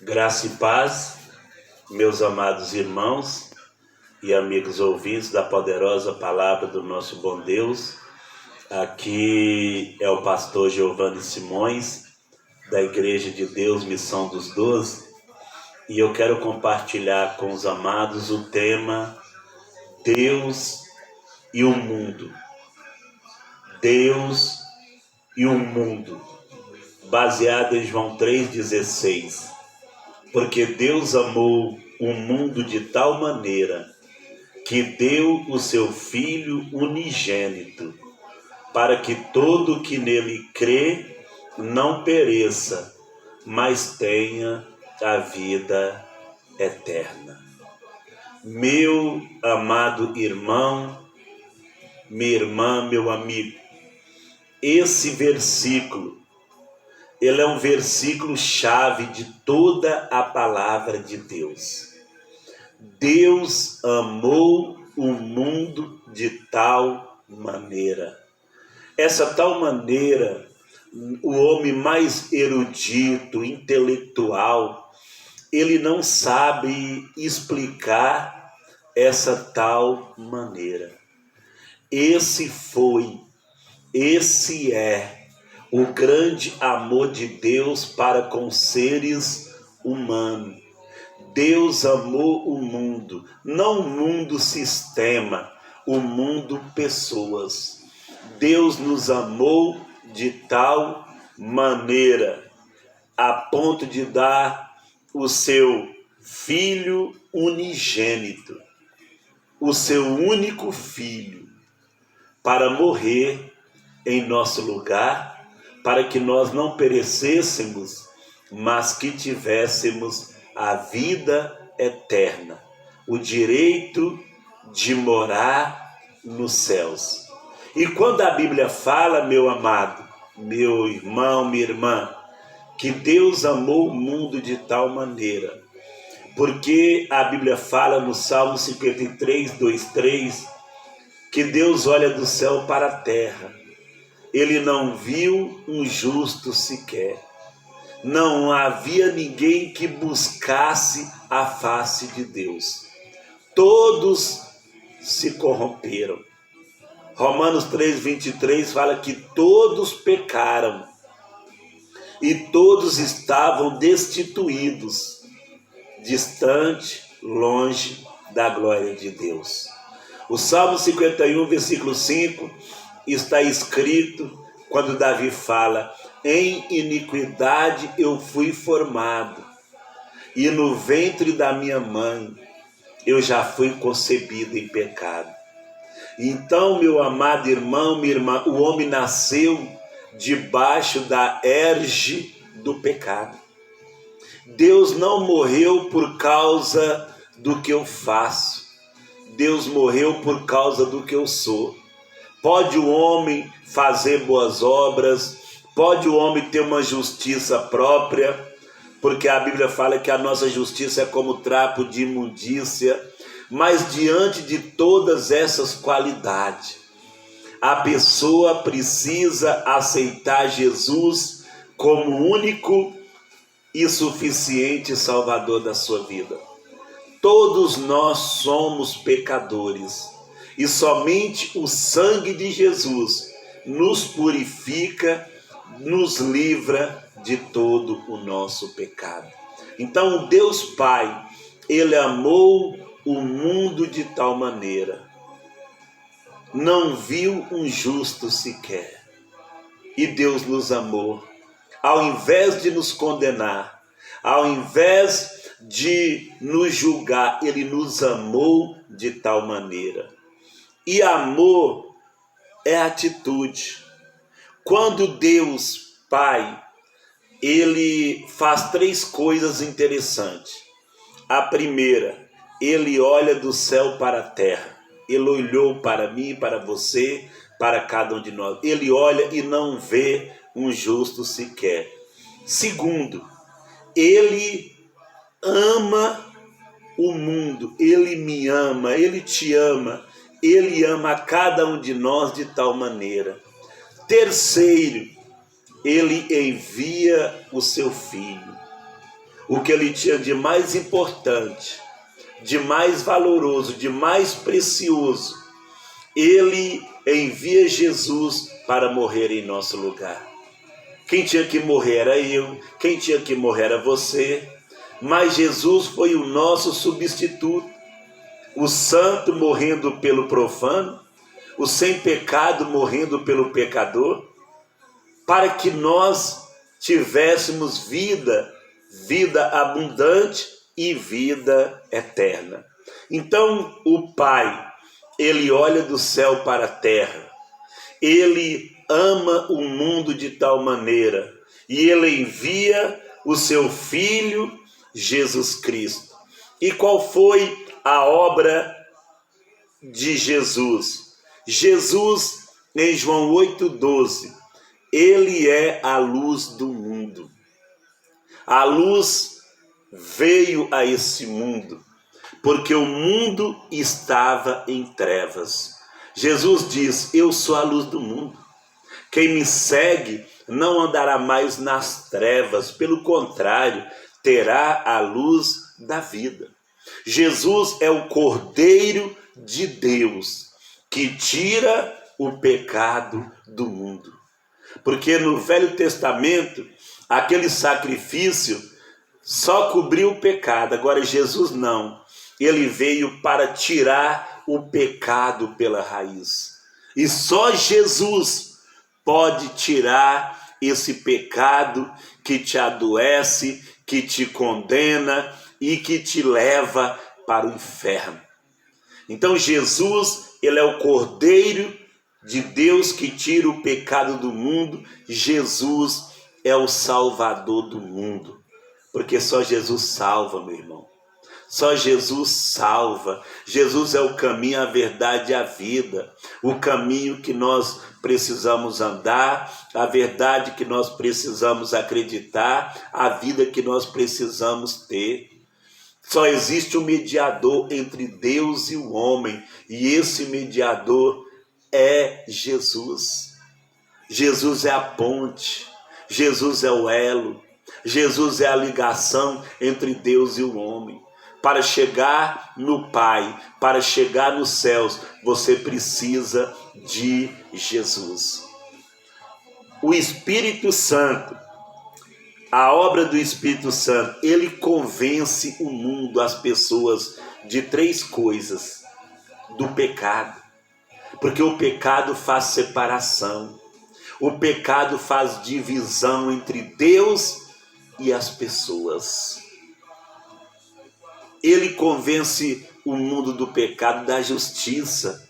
Graça e paz, meus amados irmãos e amigos ouvintes da poderosa palavra do nosso bom Deus. Aqui é o pastor Giovanni Simões, da Igreja de Deus Missão dos 12, e eu quero compartilhar com os amados o tema Deus e o mundo. Deus e o mundo, baseado em João 3,16. Porque Deus amou o mundo de tal maneira que deu o seu Filho unigênito, para que todo que nele crê não pereça, mas tenha a vida eterna. Meu amado irmão, minha irmã, meu amigo, esse versículo, ele é um versículo chave de toda a palavra de Deus. Deus amou o mundo de tal maneira. Essa tal maneira, o homem mais erudito, intelectual, ele não sabe explicar essa tal maneira. Esse é o grande amor de Deus para com seres humanos. Deus amou o mundo, não o mundo sistema, o mundo pessoas. Deus nos amou de tal maneira, a ponto de dar o seu Filho unigênito, o seu único Filho, para morrer em nosso lugar, para que nós não perecêssemos, mas que tivéssemos a vida eterna, o direito de morar nos céus. E quando a Bíblia fala, meu amado, meu irmão, minha irmã, que Deus amou o mundo de tal maneira, porque a Bíblia fala no Salmo 53, 2:3, que Deus olha do céu para a terra. Ele não viu um justo sequer. Não havia ninguém que buscasse a face de Deus. Todos se corromperam. Romanos 3:23 fala que todos pecaram e todos estavam destituídos, distante, longe da glória de Deus. O Salmo 51, versículo 5, está escrito quando Davi fala: em iniquidade eu fui formado, e no ventre da minha mãe eu já fui concebido em pecado. Então, meu amado irmão, minha irmã, o homem nasceu debaixo da herege do pecado. Deus não morreu por causa do que eu faço. Deus morreu por causa do que eu sou. Pode o homem fazer boas obras, pode o homem ter uma justiça própria, porque a Bíblia fala que a nossa justiça é como trapo de imundícia, mas diante de todas essas qualidades, a pessoa precisa aceitar Jesus como único e suficiente Salvador da sua vida. Todos nós somos pecadores. E somente o sangue de Jesus nos purifica, nos livra de todo o nosso pecado. Então, o Deus Pai, Ele amou o mundo de tal maneira, não viu um justo sequer. E Deus nos amou. Ao invés de nos condenar, ao invés de nos julgar, Ele nos amou de tal maneira. E amor é atitude. Quando Deus Pai, Ele faz três coisas interessantes. A primeira, Ele olha do céu para a terra. Ele olhou para mim, para você, para cada um de nós. Ele olha e não vê um justo sequer. Segundo, Ele ama o mundo. Ele me ama, Ele te ama. Ele ama a cada um de nós de tal maneira. Terceiro, Ele envia o seu Filho. o que ele tinha de mais importante, de mais valoroso, de mais precioso, ele envia Jesus para morrer em nosso lugar. Quem tinha que morrer era eu, quem tinha que morrer era você, mas Jesus foi o nosso substituto, o santo morrendo pelo profano, o sem pecado morrendo pelo pecador, para que nós tivéssemos vida abundante e vida eterna. Então o Pai, ele olha do céu para a terra, ele ama o mundo de tal maneira, e ele envia o seu Filho Jesus Cristo. E qual foi a obra de Jesus? Jesus, em João 8,12, ele é a luz do mundo. A luz veio a esse mundo, porque o mundo estava em trevas. Jesus diz: eu sou a luz do mundo. Quem me segue não andará mais nas trevas, pelo contrário, terá a luz da vida. Jesus é o Cordeiro de Deus, que tira o pecado do mundo. Porque no Velho Testamento, aquele sacrifício só cobriu o pecado. Agora Jesus não. Ele veio para tirar o pecado pela raiz. E só Jesus pode tirar esse pecado que te adoece, que te condena e que te leva para o inferno. Então Jesus, ele é o Cordeiro de Deus que tira o pecado do mundo. Jesus é o Salvador do mundo, porque só Jesus salva, meu irmão. Só Jesus salva. Jesus é o caminho, a verdade e a vida. O caminho que nós precisamos andar, a verdade que nós precisamos acreditar, a vida que nós precisamos ter. Só existe um mediador entre Deus e o homem, e esse mediador é Jesus. Jesus é a ponte, Jesus é o elo, Jesus é a ligação entre Deus e o homem. Para chegar no Pai, para chegar nos céus, você precisa de Jesus. O Espírito Santo, a obra do Espírito Santo, ele convence o mundo, as pessoas, de três coisas: do pecado, porque o pecado faz separação, o pecado faz divisão entre Deus e as pessoas. Ele convence o mundo do pecado, da justiça,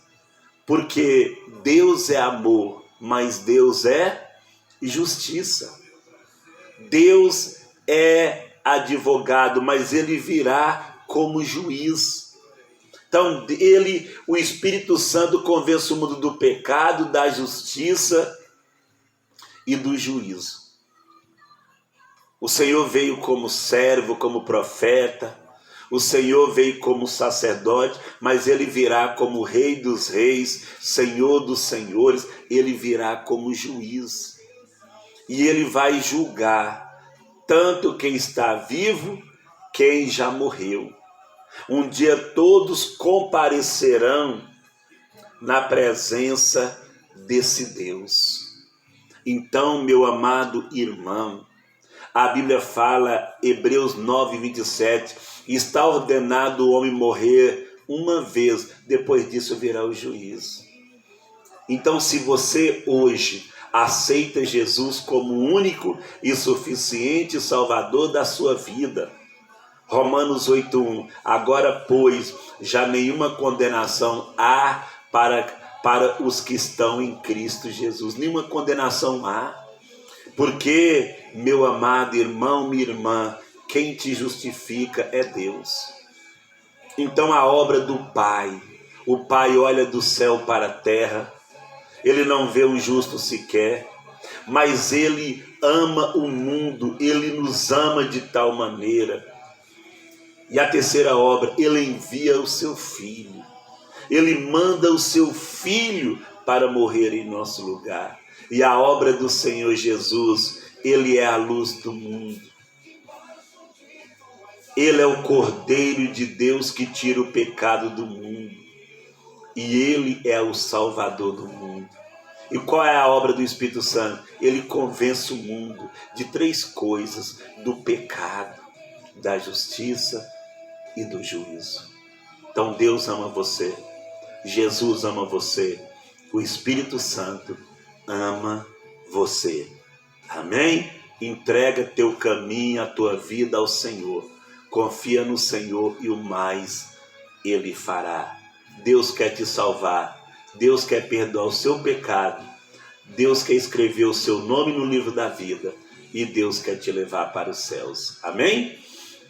porque Deus é amor, mas Deus é justiça. Deus é advogado, mas ele virá como juiz. Então o Espírito Santo convence o mundo do pecado, da justiça e do juízo. O Senhor veio como servo, como profeta. O Senhor veio como sacerdote, mas ele virá como Rei dos reis, Senhor dos senhores. Ele virá como juiz. E ele vai julgar tanto quem está vivo, quem já morreu. Um dia todos comparecerão na presença desse Deus. Então, meu amado irmão, a Bíblia fala, Hebreus 9:27, está ordenado o homem morrer uma vez, depois disso virá o juízo. Então, se você hoje aceita Jesus como único e suficiente Salvador da sua vida, Romanos 8:1, agora, pois, já nenhuma condenação há para os que estão em Cristo Jesus. Nenhuma condenação há. Porque, meu amado irmão, minha irmã, quem te justifica é Deus. Então a obra do Pai, o Pai olha do céu para a terra, ele não vê um justo sequer, mas ele ama o mundo, ele nos ama de tal maneira. E a terceira obra, ele envia o seu Filho, ele manda o seu Filho para morrer em nosso lugar. E a obra do Senhor Jesus, ele é a luz do mundo. Ele é o Cordeiro de Deus que tira o pecado do mundo. E Ele é o Salvador do mundo. E qual é a obra do Espírito Santo? Ele convence o mundo de 3 coisas: do pecado, da justiça e do juízo. Então Deus ama você, Jesus ama você, o Espírito Santo ama você. Amém? Entrega teu caminho, a tua vida ao Senhor. Confia no Senhor e o mais Ele fará. Deus quer te salvar. Deus quer perdoar o seu pecado. Deus quer escrever o seu nome no livro da vida. E Deus quer te levar para os céus. Amém?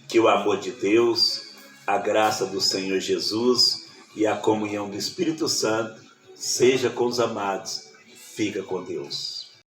Que o amor de Deus, a graça do Senhor Jesus e a comunhão do Espírito Santo seja com os amados. Fica com Deus.